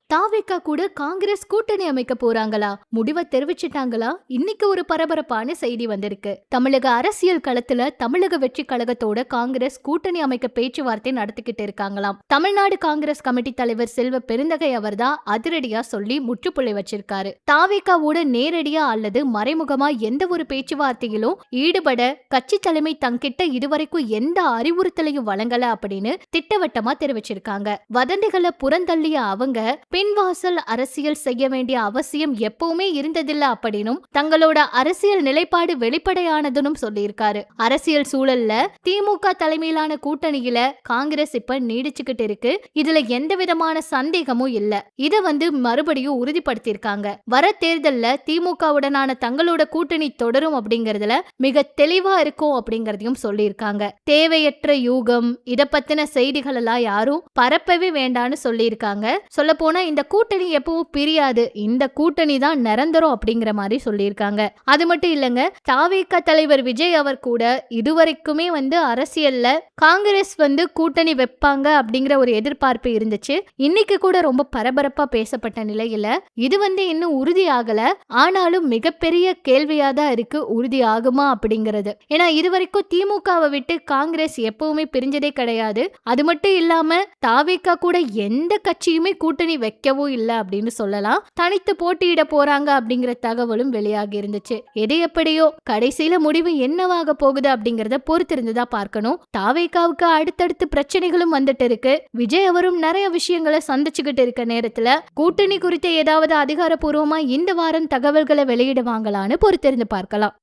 தாவேகா கூட காங்கிரஸ் கூட்டணி அமைக்க போறாங்களா? முடிவை தெரிவிச்சிட்டாங்களா? இன்னைக்கு ஒரு பரபரப்பான செய்தி வந்திருக்கு. தமிழக அரசியல் களத்துல தமிழக வெற்றி கழகத்தோட காங்கிரஸ் கூட்டணி அமைக்க பேச்சுவார்த்தை நடத்திக்கிட்டு இருக்காங்களாம். தமிழ்நாடு காங்கிரஸ் கமிட்டி தலைவர் செல்வ பெருந்தகை அவர்தான் அதிரடியா சொல்லி முற்றுப்புள்ளி வச்சிருக்காரு. தாவேகாவோட நேரடியா அல்லது மறைமுகமா எந்த ஒரு பேச்சுவார்த்தையிலும் ஈடுபட கட்சி தலைமை தங்கிட்ட இதுவரைக்கும் எந்த அறிவுறுத்தலையும் வழங்கல அப்படின்னு திட்டவட்டமா தெரிவிச்சிருக்காங்க. வதந்திகளை புறந்தள்ளிய அவங்க பின்வாசல் அரசியல் செய்ய வேண்டிய அவசியம் எப்பவுமே இருந்ததில்ல அப்படின்னும் தங்களோட அரசியல் நிலைப்பாடு வெளிப்படையானதுன்னு சொல்லியிருக்காரு. அரசியல் சூழல்ல திமுக தலைமையிலான கூட்டணியில காங்கிரஸ் இப்ப நீடிச்சுக்கிட்டு இருக்கு. இதுல எந்த விதமான சந்தேகமும் இல்ல. இத மறுபடியும் உறுதிப்படுத்தியிருக்காங்க. வர தேர்தல்ல திமுகவுடனான தங்களோட கூட்டணி தொடரும் அப்படிங்கறதுல மிக தெளிவா இருக்கும் அப்படிங்கறதையும் சொல்லியிருக்காங்க. தேவையற்ற யூகம் இத பத்தின செய்திகள் எல்லாம் யாரும் பரப்பவே வேண்டான்னு சொல்லியிருக்காங்க. சொல்ல போனா இந்த கூட்டணி எப்பவும் பிரியாது, இந்த கூட்டணி தான் நிரந்தரம் அப்படிங்கிற மாதிரி சொல்லியிருக்காங்க. அது மட்டும் இல்லங்க, தாவேகா தலைவர் விஜய் அவர் கூட இதுவரைக்குமே அரசியல்ல காங்கிரஸ் கூட்டணி வைப்பாங்க அப்படிங்கிற ஒரு எதிர்பார்ப்பு இருந்துச்சு. இன்னைக்கு கூட ரொம்ப பரபரப்பா பேசப்பட்ட நிலையில இது இன்னும் உறுதி ஆகல. ஆனாலும் மிகப்பெரிய கேள்வியா தான் இருக்கு, உறுதி ஆகுமா அப்படிங்கிறது. ஏன்னா இதுவரைக்கும் திமுகவை விட்டு காங்கிரஸ் எப்பவுமே பிரிஞ்சதே கிடையாது. அது மட்டும் இல்லாம தாவேகா கூட எந்த கட்சியுமே கூட்டணி வைக்கவும் இல்லை அப்படின்னு சொல்லலாம். தனித்து போட்டியிட போறாங்க அப்படிங்கிற தகவலும் வெளியாகி இருந்துச்சு. எது எப்படியோ கடைசியில முடிவு என்னவாக போகுது அப்படிங்கறத பொறுத்திருந்துதா பார்க்கணும். தாவேகாவுக்கு அடுத்தடுத்து பிரச்சனைகளும் வந்துட்டு இருக்கு. விஜய் அவரும் நிறைய விஷயங்களை சந்திச்சுக்கிட்டு இருக்க நேரத்துல கூட்டணி குறித்த ஏதாவது அதிகாரப்பூர்வமா இந்த வாரம் தகவல்களை வெளியிடுவாங்களான்னு பொறுத்திருந்து பார்க்கலாம்.